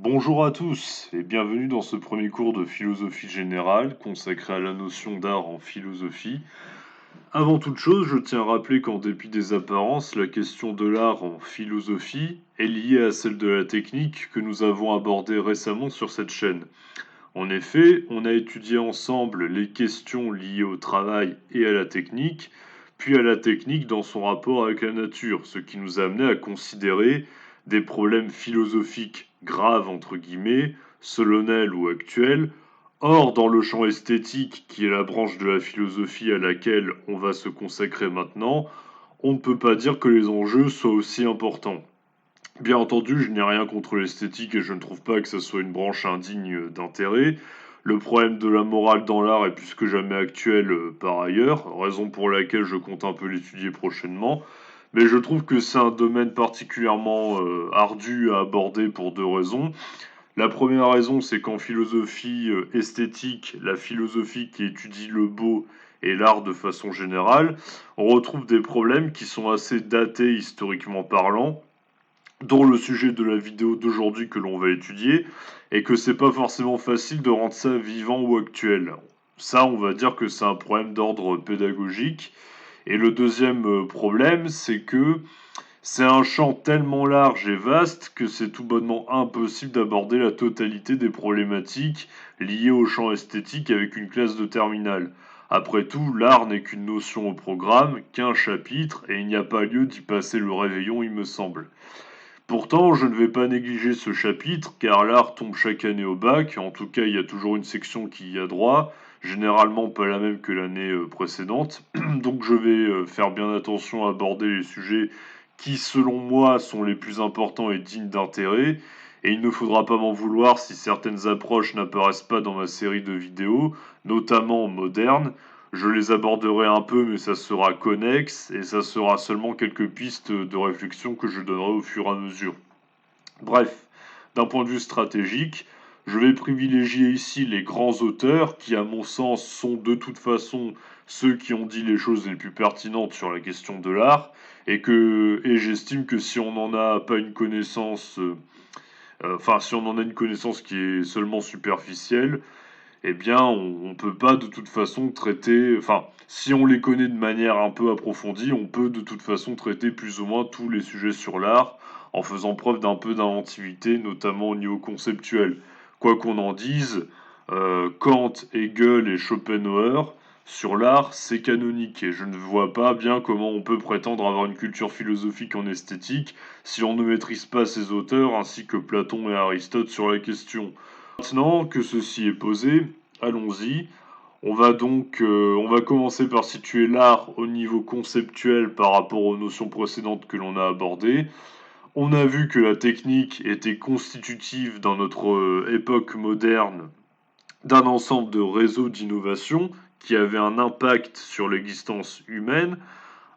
Bonjour à tous et bienvenue dans ce premier cours de philosophie générale consacré à la notion d'art en philosophie. Avant toute chose, je tiens à rappeler qu'en dépit des apparences, la question de l'art en philosophie est liée à celle de la technique que nous avons abordée récemment sur cette chaîne. En effet, on a étudié ensemble les questions liées au travail et à la technique, puis à la technique dans son rapport avec la nature, ce qui nous a amené à considérer des problèmes philosophiques graves entre guillemets, solennels ou actuels. Or, dans le champ esthétique, qui est la branche de la philosophie à laquelle on va se consacrer maintenant, on ne peut pas dire que les enjeux soient aussi importants. Bien entendu, je n'ai rien contre l'esthétique et je ne trouve pas que ce soit une branche indigne d'intérêt. Le problème de la morale dans l'art est plus que jamais actuel par ailleurs, raison pour laquelle je compte un peu l'étudier prochainement. Mais je trouve que c'est un domaine particulièrement ardu à aborder pour deux raisons. La première raison, c'est qu'en philosophie esthétique, la philosophie qui étudie le beau et l'art de façon générale, on retrouve des problèmes qui sont assez datés historiquement parlant, dont le sujet de la vidéo d'aujourd'hui que l'on va étudier, et que c'est pas forcément facile de rendre ça vivant ou actuel. Ça, on va dire que c'est un problème d'ordre pédagogique. Et le deuxième problème, c'est que c'est un champ tellement large et vaste que c'est tout bonnement impossible d'aborder la totalité des problématiques liées au champ esthétique avec une classe de terminale. Après tout, l'art n'est qu'une notion au programme, qu'un chapitre, et il n'y a pas lieu d'y passer le réveillon, il me semble. Pourtant, je ne vais pas négliger ce chapitre, car l'art tombe chaque année au bac, en tout cas il y a toujours une section qui y a droit, généralement pas la même que l'année précédente, donc je vais faire bien attention à aborder les sujets qui, selon moi, sont les plus importants et dignes d'intérêt, et il ne faudra pas m'en vouloir si certaines approches n'apparaissent pas dans ma série de vidéos, notamment modernes. Je les aborderai un peu, mais ça sera connexe et ça sera seulement quelques pistes de réflexion que je donnerai au fur et à mesure. Bref, d'un point de vue stratégique, je vais privilégier ici les grands auteurs qui, à mon sens, sont de toute façon ceux qui ont dit les choses les plus pertinentes sur la question de l'art et j'estime que si on n'en a pas une connaissance, si on en a une connaissance qui est seulement superficielle, eh bien, on peut pas de toute façon traiter, enfin, si on les connaît de manière un peu approfondie, on peut de toute façon traiter plus ou moins tous les sujets sur l'art en faisant preuve d'un peu d'inventivité, notamment au niveau conceptuel. Quoi qu'on en dise, Kant, Hegel et Schopenhauer, sur l'art, c'est canonique et je ne vois pas bien comment on peut prétendre avoir une culture philosophique en esthétique si on ne maîtrise pas ces auteurs ainsi que Platon et Aristote sur la question. Maintenant que ceci est posé, allons-y. On va commencer par situer l'art au niveau conceptuel par rapport aux notions précédentes que l'on a abordées. On a vu que la technique était constitutive dans notre époque moderne d'un ensemble de réseaux d'innovation qui avaient un impact sur l'existence humaine,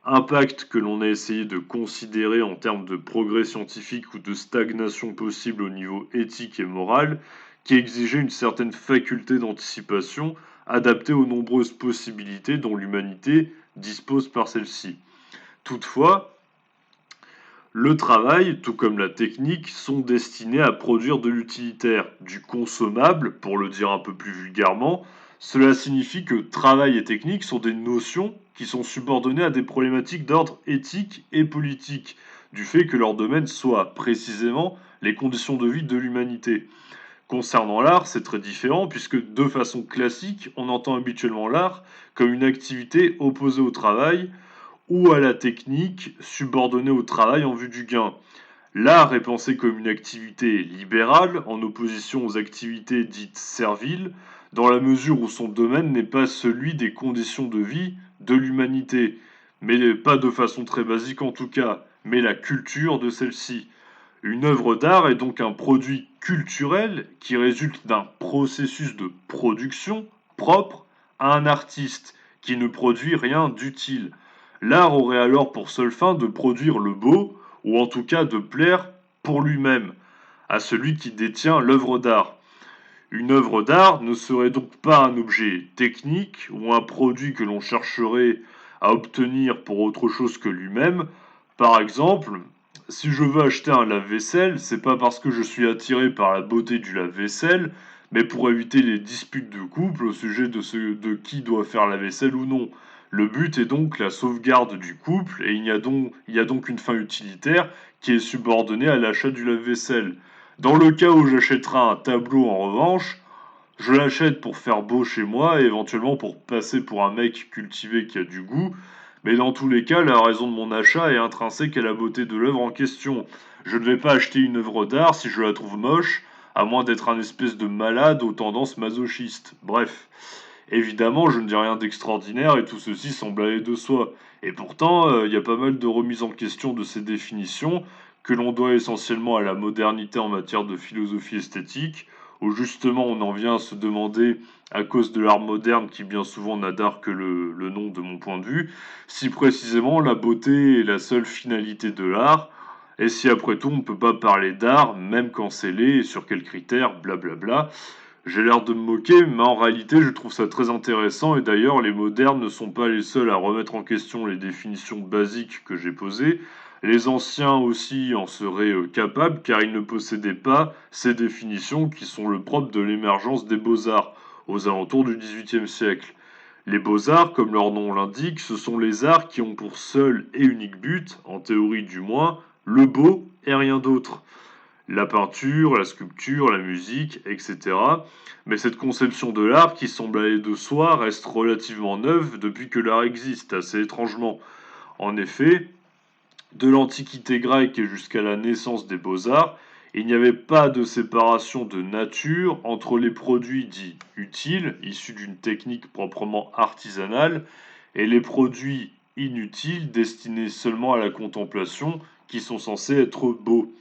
impact que l'on a essayé de considérer en termes de progrès scientifique ou de stagnation possible au niveau éthique et moral, qui exigeait une certaine faculté d'anticipation adaptée aux nombreuses possibilités dont l'humanité dispose par celle-ci. Toutefois, le travail, tout comme la technique, sont destinés à produire de l'utilitaire, du consommable, pour le dire un peu plus vulgairement. Cela signifie que travail et technique sont des notions qui sont subordonnées à des problématiques d'ordre éthique et politique, du fait que leur domaine soit précisément les conditions de vie de l'humanité. Concernant l'art, c'est très différent puisque de façon classique, on entend habituellement l'art comme une activité opposée au travail ou à la technique subordonnée au travail en vue du gain. L'art est pensé comme une activité libérale en opposition aux activités dites serviles, dans la mesure où son domaine n'est pas celui des conditions de vie de l'humanité, mais pas de façon très basique en tout cas, mais la culture de celle-ci. Une œuvre d'art est donc un produit culturel qui résulte d'un processus de production propre à un artiste qui ne produit rien d'utile. L'art aurait alors pour seule fin de produire le beau, ou en tout cas de plaire pour lui-même, à celui qui détient l'œuvre d'art. Une œuvre d'art ne serait donc pas un objet technique ou un produit que l'on chercherait à obtenir pour autre chose que lui-même. Par exemple, Si je veux acheter un lave-vaisselle, c'est pas parce que je suis attiré par la beauté du lave-vaisselle, mais pour éviter les disputes de couple au sujet de qui doit faire la vaisselle ou non. Le but est donc la sauvegarde du couple et il y a donc une fin utilitaire qui est subordonnée à l'achat du lave-vaisselle. Dans le cas où j'achèterai un tableau en revanche, je l'achète pour faire beau chez moi et éventuellement pour passer pour un mec cultivé qui a du goût, mais dans tous les cas, la raison de mon achat est intrinsèque à la beauté de l'œuvre en question. Je ne vais pas acheter une œuvre d'art si je la trouve moche, à moins d'être un espèce de malade aux tendances masochistes. Bref, évidemment, je ne dis rien d'extraordinaire et tout ceci semble aller de soi. Et pourtant, il y a pas mal de remises en question de ces définitions que l'on doit essentiellement à la modernité en matière de philosophie esthétique, où justement on en vient à se demander, à cause de l'art moderne qui bien souvent n'a d'art que le nom de mon point de vue, si précisément la beauté est la seule finalité de l'art, et si après tout on ne peut pas parler d'art, même quand c'est laid, et sur quels critères, blablabla. J'ai l'air de me moquer, mais en réalité je trouve ça très intéressant, et d'ailleurs les modernes ne sont pas les seuls à remettre en question les définitions basiques que j'ai posées. Les anciens aussi en seraient capables, car ils ne possédaient pas ces définitions qui sont le propre de l'émergence des beaux-arts, aux alentours du XVIIIe siècle. Les beaux-arts, comme leur nom l'indique, ce sont les arts qui ont pour seul et unique but, en théorie du moins, le beau et rien d'autre. La peinture, la sculpture, la musique, etc. Mais cette conception de l'art, qui semble aller de soi, reste relativement neuve depuis que l'art existe, assez étrangement. En effet, de l'Antiquité grecque et jusqu'à la naissance des beaux-arts, il n'y avait pas de séparation de nature entre les produits dits utiles, issus d'une technique proprement artisanale, et les produits inutiles, destinés seulement à la contemplation, qui sont censés être beaux.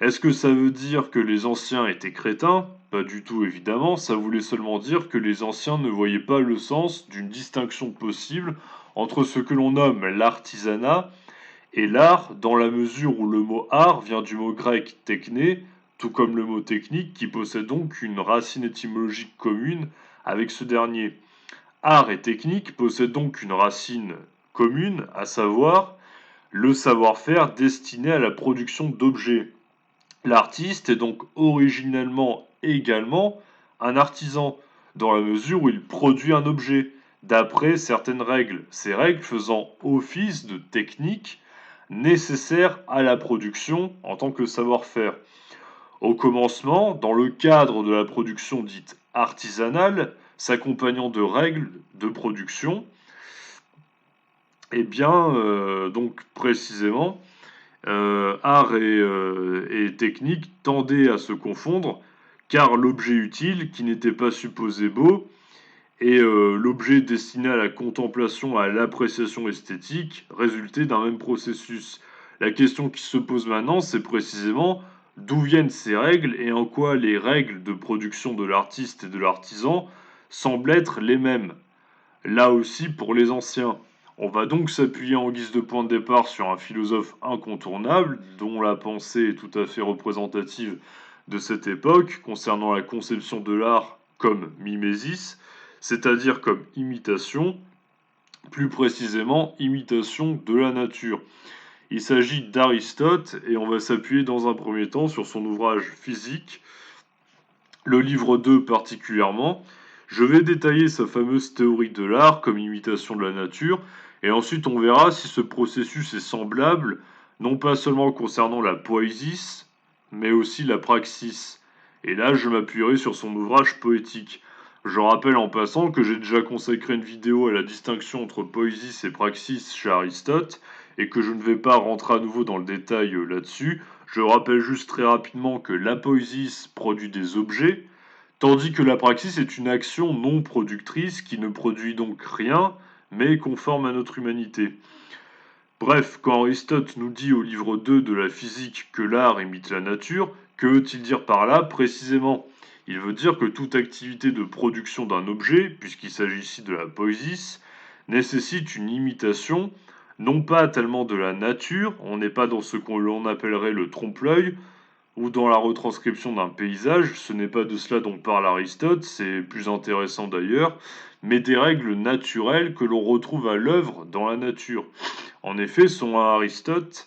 Est-ce que ça veut dire que les anciens étaient crétins? Pas du tout, évidemment, ça voulait seulement dire que les anciens ne voyaient pas le sens d'une distinction possible entre ce que l'on nomme l'artisanat et l'art, dans la mesure où le mot art vient du mot grec techné, tout comme le mot technique, qui possède donc une racine étymologique commune avec ce dernier. Art et technique possèdent donc une racine commune, à savoir le savoir-faire destiné à la production d'objets. L'artiste est donc originellement également un artisan, dans la mesure où il produit un objet, d'après certaines règles, ces règles faisant office de technique nécessaire à la production en tant que savoir-faire. Au commencement, dans le cadre de la production dite artisanale, s'accompagnant de règles de production, donc précisément, art et technique tendaient à se confondre, car l'objet utile, qui n'était pas supposé beau, et l'objet destiné à la contemplation, à l'appréciation esthétique, résultaient d'un même processus. La question qui se pose maintenant, c'est précisément d'où viennent ces règles et en quoi les règles de production de l'artiste et de l'artisan semblent être les mêmes. Là aussi pour les anciens. On va donc s'appuyer en guise de point de départ sur un philosophe incontournable, dont la pensée est tout à fait représentative de cette époque, concernant la conception de l'art comme mimésis, c'est-à-dire comme imitation, plus précisément imitation de la nature. Il s'agit d'Aristote et on va s'appuyer dans un premier temps sur son ouvrage Physique, le livre 2 particulièrement. Je vais détailler sa fameuse théorie de l'art comme imitation de la nature, et ensuite on verra si ce processus est semblable, non pas seulement concernant la poésis, mais aussi la praxis. Et là, je m'appuierai sur son ouvrage poétique. Je rappelle en passant que j'ai déjà consacré une vidéo à la distinction entre poésis et praxis chez Aristote, et que je ne vais pas rentrer à nouveau dans le détail là-dessus. Je rappelle juste très rapidement que la poésis produit des objets, tandis que la praxis est une action non productrice qui ne produit donc rien, mais conforme à notre humanité. Bref, quand Aristote nous dit au livre 2 de la physique que l'art imite la nature, que veut-il dire par là précisément? Il veut dire que toute activité de production d'un objet, puisqu'il s'agit ici de la poésis, nécessite une imitation, non pas tellement de la nature, on n'est pas dans ce qu'on appellerait le trompe-l'œil, ou dans la retranscription d'un paysage, ce n'est pas de cela dont parle Aristote, c'est plus intéressant d'ailleurs, mais des règles naturelles que l'on retrouve à l'œuvre dans la nature. En effet, selon Aristote,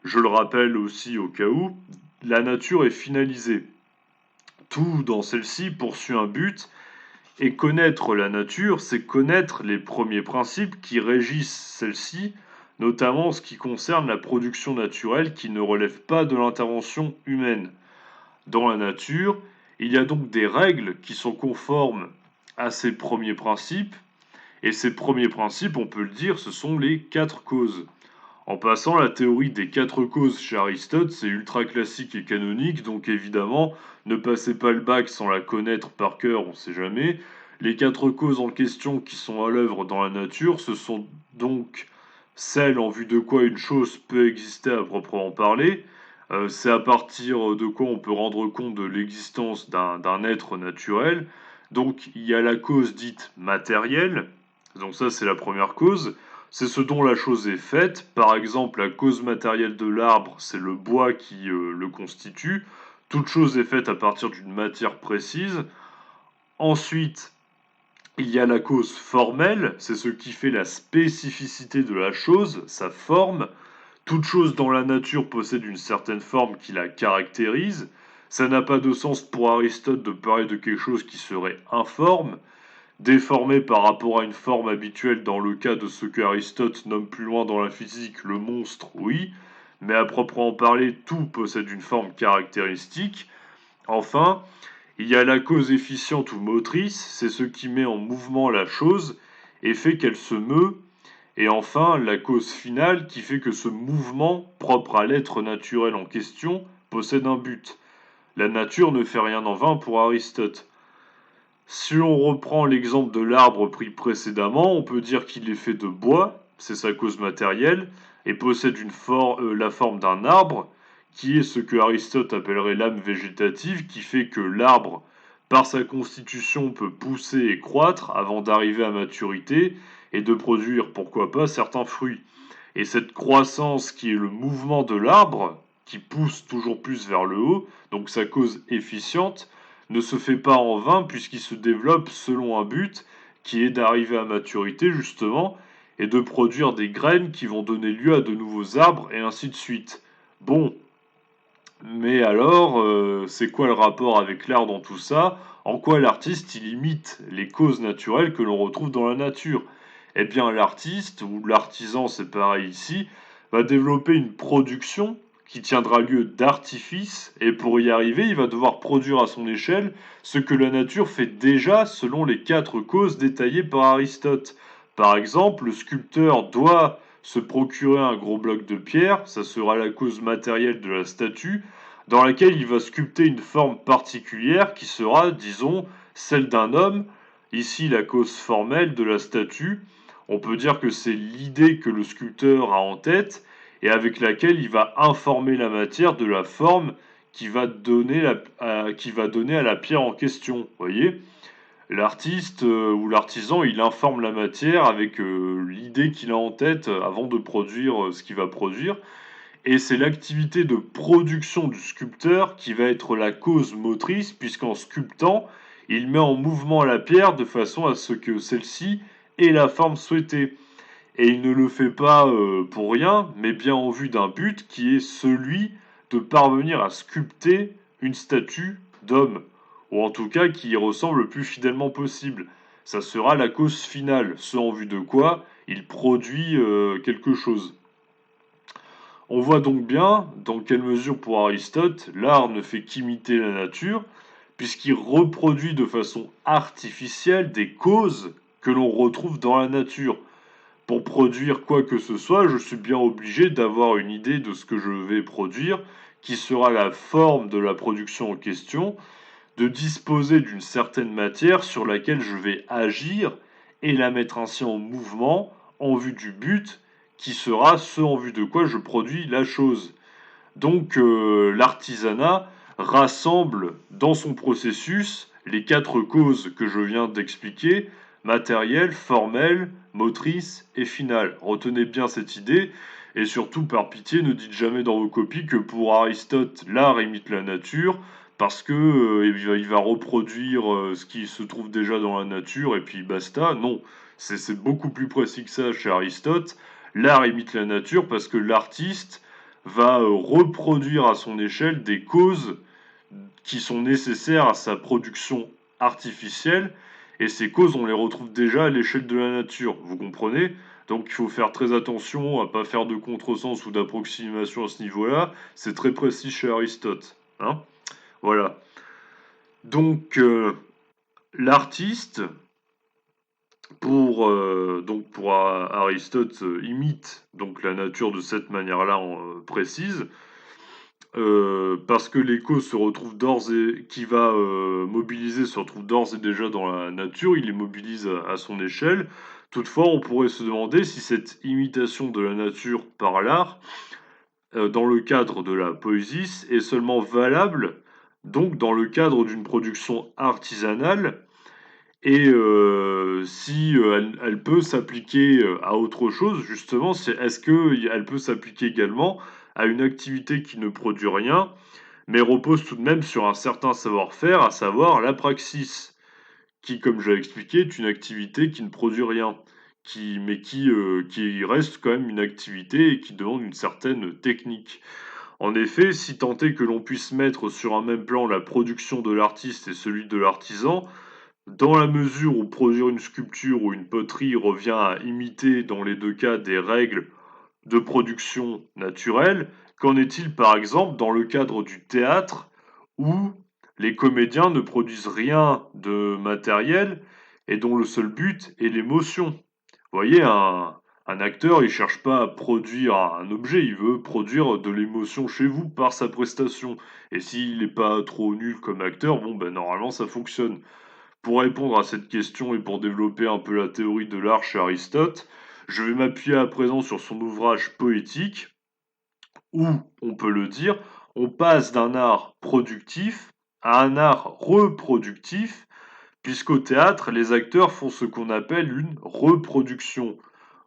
Je le rappelle aussi au cas où, la nature est finalisée. Tout dans celle-ci poursuit un but, et connaître la nature, c'est connaître les premiers principes qui régissent celle-ci, notamment en ce qui concerne la production naturelle qui ne relève pas de l'intervention humaine. Dans la nature, il y a donc des règles qui sont conformes à ces premiers principes, et ces premiers principes, on peut le dire, ce sont les quatre causes. En passant, la théorie des quatre causes chez Aristote, c'est ultra classique et canonique, donc évidemment, ne passez pas le bac sans la connaître par cœur, on sait jamais. Les quatre causes en question qui sont à l'œuvre dans la nature, ce sont donc celles en vue de quoi une chose peut exister à proprement parler. C'est à partir de quoi on peut rendre compte de l'existence d'un être naturel. Donc il y a la cause dite matérielle, donc ça c'est la première cause. C'est ce dont la chose est faite. Par exemple, la cause matérielle de l'arbre, c'est le bois qui le constitue. Toute chose est faite à partir d'une matière précise. Ensuite, il y a la cause formelle, c'est ce qui fait la spécificité de la chose, sa forme. Toute chose dans la nature possède une certaine forme qui la caractérise. Ça n'a pas de sens pour Aristote de parler de quelque chose qui serait informe, déformé par rapport à une forme habituelle dans le cas de ce que Aristote nomme plus loin dans la physique le monstre, oui, mais à proprement parler, tout possède une forme caractéristique. Enfin, il y a la cause efficiente ou motrice, c'est ce qui met en mouvement la chose et fait qu'elle se meut. Et enfin, la cause finale qui fait que ce mouvement, propre à l'être naturel en question, possède un but. La nature ne fait rien en vain pour Aristote. Si on reprend l'exemple de l'arbre pris précédemment, on peut dire qu'il est fait de bois, c'est sa cause matérielle, et possède la forme d'un arbre, qui est ce que Aristote appellerait l'âme végétative, qui fait que l'arbre, par sa constitution, peut pousser et croître avant d'arriver à maturité et de produire, pourquoi pas, certains fruits. Et cette croissance qui est le mouvement de l'arbre, qui pousse toujours plus vers le haut, donc sa cause efficiente, ne se fait pas en vain puisqu'il se développe selon un but qui est d'arriver à maturité justement et de produire des graines qui vont donner lieu à de nouveaux arbres et ainsi de suite. Bon, mais alors, c'est quoi le rapport avec l'art dans tout ça? En quoi l'artiste il imite les causes naturelles que l'on retrouve dans la nature? Eh bien, l'artiste, ou l'artisan, c'est pareil ici, va développer une production qui tiendra lieu d'artifice, et pour y arriver, il va devoir produire à son échelle ce que la nature fait déjà selon les quatre causes détaillées par Aristote. Par exemple, le sculpteur doit se procurer un gros bloc de pierre, ça sera la cause matérielle de la statue, dans laquelle il va sculpter une forme particulière qui sera, disons, celle d'un homme, ici la cause formelle de la statue. On peut dire que c'est l'idée que le sculpteur a en tête et avec laquelle il va informer la matière de la forme qui va donner, à la pierre en question. Voyez, l'artiste ou l'artisan, il informe la matière avec l'idée qu'il a en tête avant de produire ce qu'il va produire. Et c'est l'activité de production du sculpteur qui va être la cause motrice, puisqu'en sculptant, il met en mouvement la pierre de façon à ce que celle-ci ait la forme souhaitée. Et il ne le fait pas pour rien, mais bien en vue d'un but qui est celui de parvenir à sculpter une statue d'homme, ou en tout cas qui y ressemble le plus fidèlement possible. Ça sera la cause finale, ce en vue de quoi il produit quelque chose. On voit donc bien dans quelle mesure pour Aristote l'art ne fait qu'imiter la nature, puisqu'il reproduit de façon artificielle des causes que l'on retrouve dans la nature. Pour produire quoi que ce soit, je suis bien obligé d'avoir une idée de ce que je vais produire, qui sera la forme de la production en question, de disposer d'une certaine matière sur laquelle je vais agir et la mettre ainsi en mouvement en vue du but qui sera ce en vue de quoi je produis la chose. Donc l'artisanat rassemble dans son processus les quatre causes que je viens d'expliquer, matérielle, formelle, motrice et finale. Retenez bien cette idée et surtout par pitié ne dites jamais dans vos copies que pour Aristote l'art imite la nature parce que il va reproduire ce qui se trouve déjà dans la nature et puis basta. Non, c'est beaucoup plus précis que ça chez Aristote. L'art imite la nature parce que l'artiste va reproduire à son échelle des causes qui sont nécessaires à sa production artificielle, et ces causes, on les retrouve déjà à l'échelle de la nature, vous comprenez? Donc il faut faire très attention à pas faire de contresens ou d'approximation à ce niveau-là, c'est très précis chez Aristote, hein? Voilà. Donc l'artiste, pour Aristote, imite donc la nature de cette manière-là précise, parce que les causes se retrouvent d'ores et qui va mobiliser se retrouve d'ores et déjà dans la nature, il les mobilise à son échelle. Toutefois, on pourrait se demander si cette imitation de la nature par l'art, dans le cadre de la poésie, est seulement valable, donc dans le cadre d'une production artisanale, et si elle peut s'appliquer à autre chose, justement, est-ce qu'elle peut s'appliquer également à une activité qui ne produit rien, mais repose tout de même sur un certain savoir-faire, à savoir la praxis, qui, comme je l'ai expliqué, est une activité qui ne produit rien, qui reste quand même une activité et qui demande une certaine technique. En effet, si tant est que l'on puisse mettre sur un même plan la production de l'artiste et celui de l'artisan, dans la mesure où produire une sculpture ou une poterie revient à imiter dans les deux cas des règles de production naturelle, qu'en est-il par exemple dans le cadre du théâtre où les comédiens ne produisent rien de matériel et dont le seul but est l'émotion? Vous voyez, un acteur, il cherche pas à produire un objet, il veut produire de l'émotion chez vous par sa prestation. Et s'il n'est pas trop nul comme acteur, bon ben normalement ça fonctionne. Pour répondre à cette question et pour développer un peu la théorie de l'art chez Aristote, je vais m'appuyer à présent sur son ouvrage poétique, où, on peut le dire, on passe d'un art productif à un art reproductif, puisqu'au théâtre, les acteurs font ce qu'on appelle une reproduction.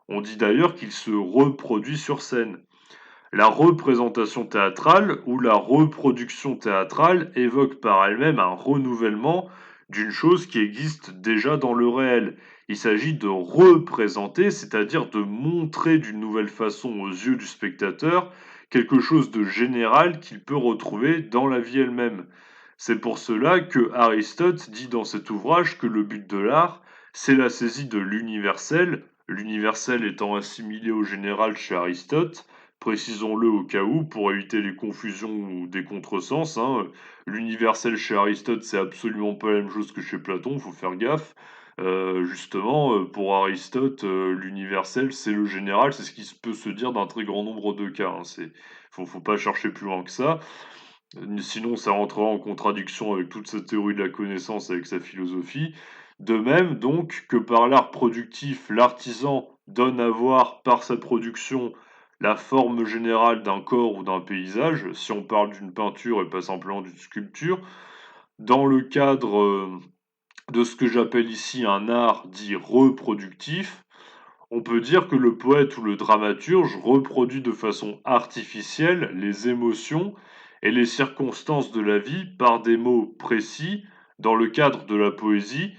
On dit d'ailleurs qu'il se reproduit sur scène. La représentation théâtrale ou la reproduction théâtrale évoque par elle-même un renouvellement d'une chose qui existe déjà dans le réel. Il s'agit de représenter, c'est-à-dire de montrer d'une nouvelle façon aux yeux du spectateur quelque chose de général qu'il peut retrouver dans la vie elle-même. C'est pour cela que Aristote dit dans cet ouvrage que le but de l'art, c'est la saisie de l'universel étant assimilé au général chez Aristote. Précisons-le au cas où, pour éviter les confusions ou des contresens, hein. L'universel chez Aristote, c'est absolument pas la même chose que chez Platon, faut faire gaffe. Justement, pour Aristote, l'universel, c'est le général, c'est ce qui peut se dire d'un très grand nombre de cas, hein. Faut pas chercher plus loin que ça. Sinon, ça rentrera en contradiction avec toute sa théorie de la connaissance, avec sa philosophie. De même, donc, que par l'art productif, l'artisan donne à voir par sa production la forme générale d'un corps ou d'un paysage, si on parle d'une peinture et pas simplement d'une sculpture, dans le cadre de ce que j'appelle ici un art dit reproductif, on peut dire que le poète ou le dramaturge reproduit de façon artificielle les émotions et les circonstances de la vie par des mots précis dans le cadre de la poésie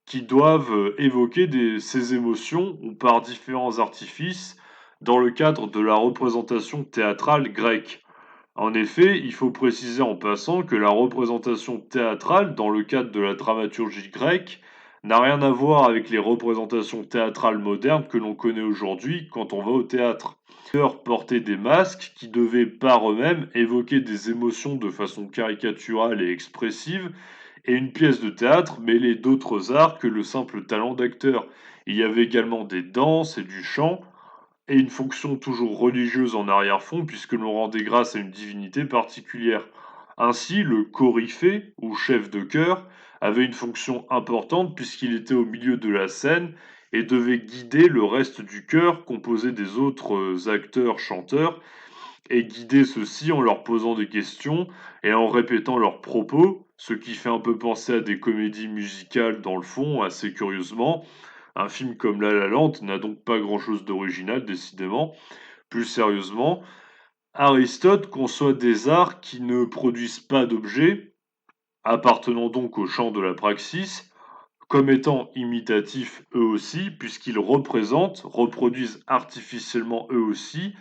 qui doivent évoquer ces émotions ou par différents artifices dans le cadre de la représentation théâtrale grecque. En effet, il faut préciser en passant que la représentation théâtrale, dans le cadre de la dramaturgie grecque, n'a rien à voir avec les représentations théâtrales modernes que l'on connaît aujourd'hui quand on va au théâtre. Les acteurs portaient des masques qui devaient par eux-mêmes évoquer des émotions de façon caricaturale et expressive, et une pièce de théâtre mêlait d'autres arts que le simple talent d'acteur. Il y avait également des danses et du chant, et une fonction toujours religieuse en arrière-fond puisque l'on rendait grâce à une divinité particulière. Ainsi, le coryphée, ou chef de chœur, avait une fonction importante puisqu'il était au milieu de la scène et devait guider le reste du chœur composé des autres acteurs chanteurs et guider ceux-ci en leur posant des questions et en répétant leurs propos, ce qui fait un peu penser à des comédies musicales dans le fond, assez curieusement. Un film comme La La Land n'a donc pas grand-chose d'original, décidément. Plus sérieusement, Aristote conçoit des arts qui ne produisent pas d'objets, appartenant donc au champ de la praxis, comme étant imitatifs eux aussi, puisqu'ils représentent, reproduisent artificiellement eux aussi,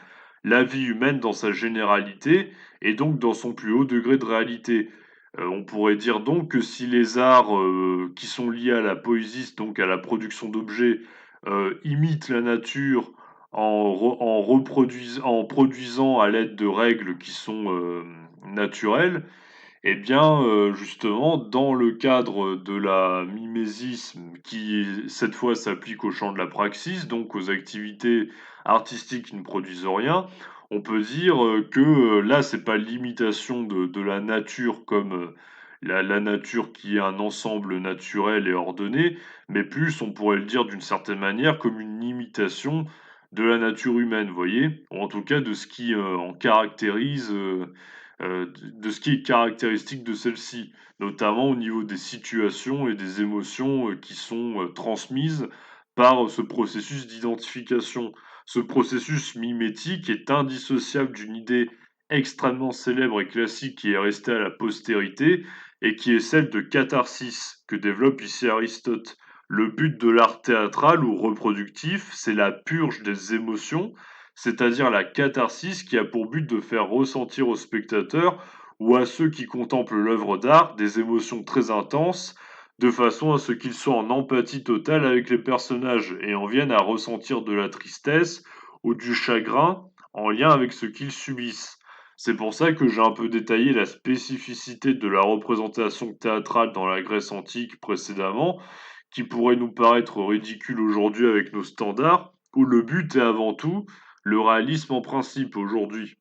la vie humaine dans sa généralité et donc dans son plus haut degré de réalité. On pourrait dire donc que si les arts qui sont liés à la poésie, donc à la production d'objets, imitent la nature en produisant à l'aide de règles qui sont naturelles, eh bien, justement, dans le cadre de la mimésis qui, cette fois, s'applique au champ de la praxis, donc aux activités artistiques qui ne produisent rien, on peut dire, que, là, c'est pas l'imitation de la nature comme, la nature qui est un ensemble naturel et ordonné, mais plus, on pourrait le dire d'une certaine manière, comme une imitation de la nature humaine, vous voyez? Ou en tout cas de ce qui, en caractérise, de ce qui est caractéristique de celle-ci, notamment au niveau des situations et des émotions, qui sont, transmises par, ce processus d'identification. Ce processus mimétique est indissociable d'une idée extrêmement célèbre et classique qui est restée à la postérité et qui est celle de catharsis que développe ici Aristote. Le but de l'art théâtral ou reproductif, c'est la purge des émotions, c'est-à-dire la catharsis qui a pour but de faire ressentir aux spectateurs ou à ceux qui contemplent l'œuvre d'art des émotions très intenses, de façon à ce qu'ils soient en empathie totale avec les personnages et en viennent à ressentir de la tristesse ou du chagrin en lien avec ce qu'ils subissent. C'est pour ça que j'ai un peu détaillé la spécificité de la représentation théâtrale dans la Grèce antique précédemment, qui pourrait nous paraître ridicule aujourd'hui avec nos standards, où le but est avant tout le réalisme en principe aujourd'hui.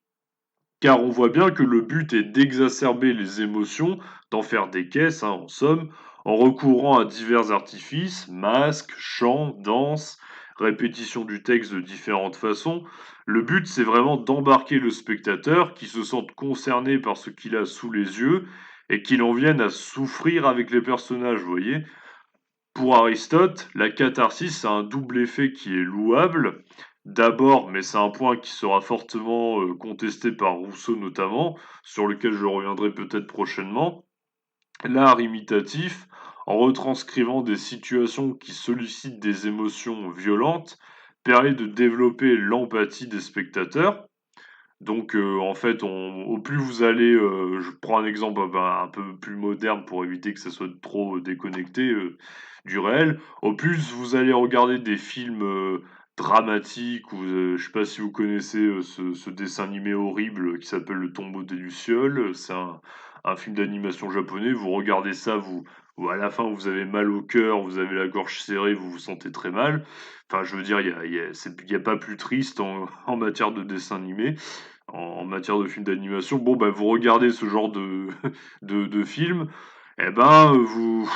Car on voit bien que le but est d'exacerber les émotions, d'en faire des caisses, en somme, en recourant à divers artifices, masques, chants, danse, répétition du texte de différentes façons. Le but, c'est vraiment d'embarquer le spectateur qui se sente concerné par ce qu'il a sous les yeux et qu'il en vienne à souffrir avec les personnages, vous voyez. Pour Aristote, la catharsis a un double effet qui est louable. D'abord, mais c'est un point qui sera fortement contesté par Rousseau notamment, sur lequel je reviendrai peut-être prochainement, l'art imitatif, en retranscrivant des situations qui sollicitent des émotions violentes, permet de développer l'empathie des spectateurs. Donc, en fait, au plus vous allez, je prends un exemple un peu plus moderne pour éviter que ça soit trop déconnecté du réel. Au plus vous allez regarder des films dramatiques ou je sais pas si vous connaissez ce dessin animé horrible qui s'appelle Le Tombeau des Lucioles. C'est un film d'animation japonais. Vous regardez ça, à la fin vous avez mal au cœur, vous avez la gorge serrée, vous vous sentez très mal. Enfin, je veux dire, il y a pas plus triste en matière de dessin animé en matière de films d'animation, bon, bah, vous regardez ce genre de, de film, et ben, vous,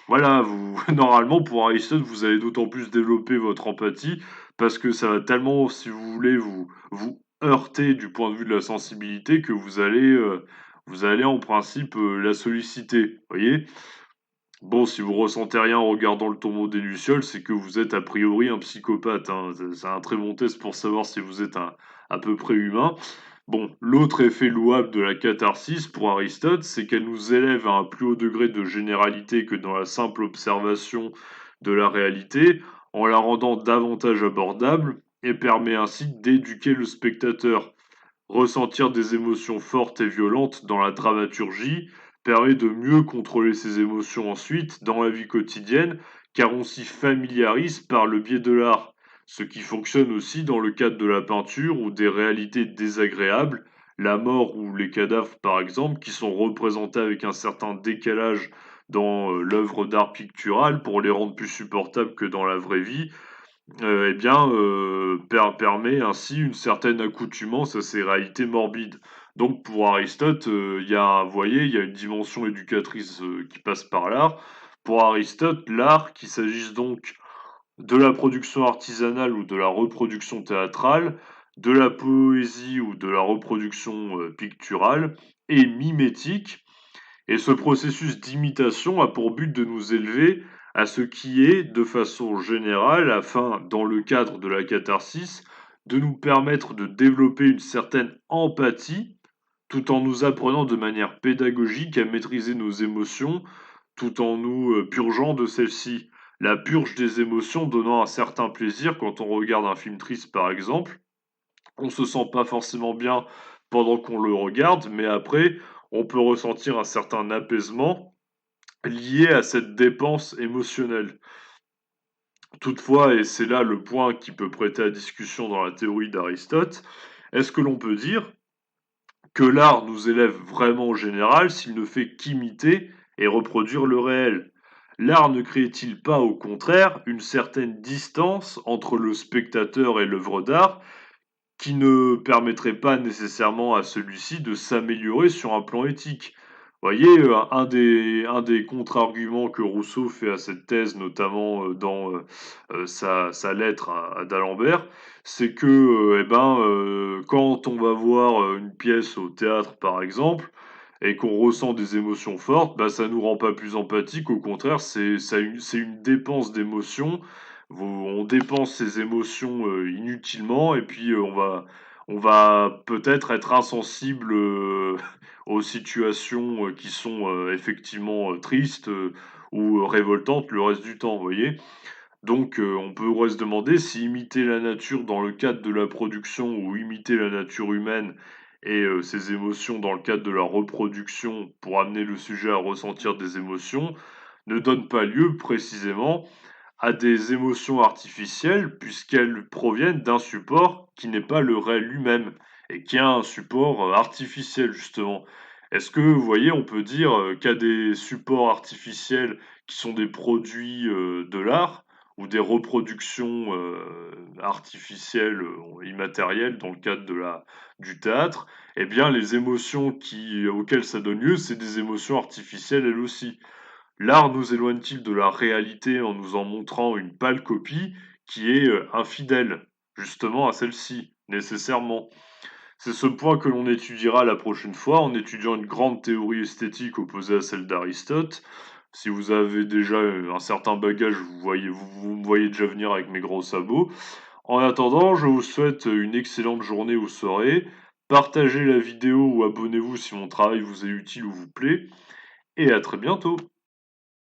voilà, vous, normalement, pour Aristote, vous allez d'autant plus développer votre empathie, parce que ça va tellement, si vous voulez, vous heurter du point de vue de la sensibilité que vous allez en principe la solliciter, vous voyez? Bon, si vous ressentez rien en regardant le tombeau des Lucioles, c'est que vous êtes a priori un psychopathe, hein. C'est un très bon test pour savoir si vous êtes à peu près humain. Bon, l'autre effet louable de la catharsis pour Aristote, c'est qu'elle nous élève à un plus haut degré de généralité que dans la simple observation de la réalité, en la rendant davantage abordable et permet ainsi d'éduquer le spectateur. Ressentir des émotions fortes et violentes dans la dramaturgie permet de mieux contrôler ses émotions ensuite dans la vie quotidienne, car on s'y familiarise par le biais de l'art, ce qui fonctionne aussi dans le cadre de la peinture ou des réalités désagréables, la mort ou les cadavres par exemple, qui sont représentés avec un certain décalage dans l'œuvre d'art pictural pour les rendre plus supportables que dans la vraie vie, eh bien, permet ainsi une certaine accoutumance à ces réalités morbides. Donc pour Aristote, il y a vous voyez, il y a une dimension éducatrice, qui passe par l'art. Pour Aristote, l'art, qu'il s'agisse donc de la production artisanale ou de la reproduction théâtrale, de la poésie ou de la reproduction, picturale, est mimétique et ce processus d'imitation a pour but de nous élever à ce qui est, de façon générale, afin, dans le cadre de la catharsis, de nous permettre de développer une certaine empathie, tout en nous apprenant de manière pédagogique à maîtriser nos émotions, tout en nous purgeant de celles-ci. La purge des émotions donnant un certain plaisir quand on regarde un film triste, par exemple, On se sent pas forcément bien pendant qu'on le regarde, mais après, on peut ressentir un certain apaisement lié à cette dépense émotionnelle. Toutefois, et c'est là le point qui peut prêter à discussion dans la théorie d'Aristote, est-ce que l'on peut dire que l'art nous élève vraiment au général s'il ne fait qu'imiter et reproduire le réel? L'art ne crée-t-il pas au contraire une certaine distance entre le spectateur et l'œuvre d'art qui ne permettrait pas nécessairement à celui-ci de s'améliorer sur un plan éthique? Vous voyez, un des contre-arguments que Rousseau fait à cette thèse, notamment dans sa lettre à d'Alembert, c'est que quand on va voir une pièce au théâtre, par exemple, et qu'on ressent des émotions fortes, bah, ça nous rend pas plus empathique. Au contraire, c'est une dépense d'émotions. On dépense ces émotions inutilement, et puis on va peut-être être insensible aux situations qui sont effectivement tristes ou révoltantes le reste du temps, vous voyez? Donc, on pourrait se demander si imiter la nature dans le cadre de la production ou imiter la nature humaine et ses émotions dans le cadre de la reproduction pour amener le sujet à ressentir des émotions, ne donne pas lieu précisément à des émotions artificielles puisqu'elles proviennent d'un support qui n'est pas le réel lui-même et qui est un support, artificiel justement. Est-ce que vous voyez, on peut dire, qu'il y a des supports artificiels qui sont des produits, de l'art ou des reproductions, artificielles, immatérielles dans le cadre du théâtre, eh bien les émotions auxquelles ça donne lieu, c'est des émotions artificielles elles aussi. L'art nous éloigne-t-il de la réalité en nous en montrant une pâle copie qui est, infidèle, justement à celle-ci, nécessairement? C'est ce point que l'on étudiera la prochaine fois en étudiant une grande théorie esthétique opposée à celle d'Aristote. Si vous avez déjà, un certain bagage, vous me voyez déjà venir avec mes gros sabots. En attendant, je vous souhaite une excellente journée ou soirée. Partagez la vidéo ou abonnez-vous si mon travail vous est utile ou vous plaît et à très bientôt.